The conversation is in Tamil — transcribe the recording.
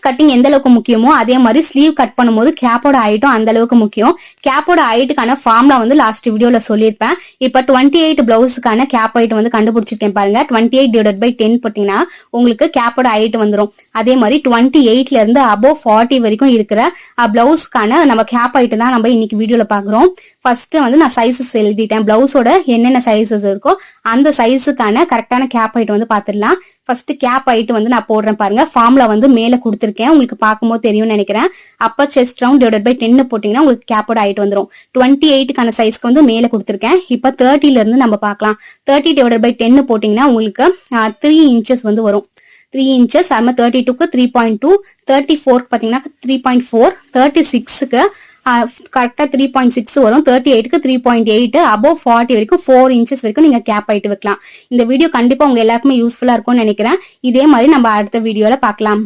கட்டிங் எந்த அளவுக்கு முக்கியமோ அதே மாதிரி ஸ்லீவ் கட் பண்ணும்போது கேப்போட ஹைட்டும் அந்த அளவுக்கு முக்கியம். கேப்போட ஹைட்டுக்கான ஃபார்முலா வந்து லாஸ்ட் வீடியோல சொல்லியிருப்பேன். இப்ப 28 பிளவுஸுக்கான கேப் ஹைட் வந்து கண்டுபிடிச்சிருக்கேன் பாருங்க. 28/10 போட்டீங்கன்னா உங்களுக்கு கேப்போட ஹைட் வந்துடும். அதே மாதிரி 28ல இருந்து above 40 வரைக்கும் இருக்கிற பிளவுஸ்க்கான நம்ம கேப் ஹைட் தான் நம்ம இன்னைக்கு வீடியோல பாக்குறோம். ஃபர்ஸ்ட் வந்து நான் சைசஸ் எழுதிட்டேன். பிளவுஸோட என்னென்ன சைசஸ் இருக்கோ அந்த சைஸுக்கான கரெக்டான கேப் ஹைட் வந்து பாத்துடலாம். ஃபர்ஸ்ட் கேப் ஹைட் வந்து நான் போடுறேன் பாருங்க. ஃபார்முலா வந்து மேல கொடுத்துருக்கேன், உங்களுக்கு பார்க்கும்போது தெரியும்னு நினைக்கிறேன். அப்ப செஸ்ட் ரவுண்ட் /10 போட்டீங்கன்னா உங்களுக்கு கேப்போட ஹைட் வந்துடும். 28க்கான சைஸ்க்கு வந்து மேல கொடுத்துருக்கேன். இப்ப 30ல இருந்து நம்ம பார்க்கலாம். 30/10 போட்டீங்கன்னா உங்களுக்கு 3 இன்ச்சஸ் வந்து வரும். 3 இன்ச்சஸ். அது மாதிரி 32க்கு 3.2, 34க்கு பாத்தீங்கன்னா 3.4, 36க்கு கரெக்டா 3.6 வரும், 38க்கு 3.8, above 40 வரைக்கும் 4 இன்ச்சஸ் வரைக்கும் நீங்க கேப் ஹைட் வைக்கலாம். இந்த வீடியோ கண்டிப்பா உங்க எல்லாருக்குமே யூஸ்ஃபுல்லா இருக்கும்னு நினைக்கிறேன். இதே மாதிரி நம்ம அடுத்த வீடியோல பார்க்கலாம்.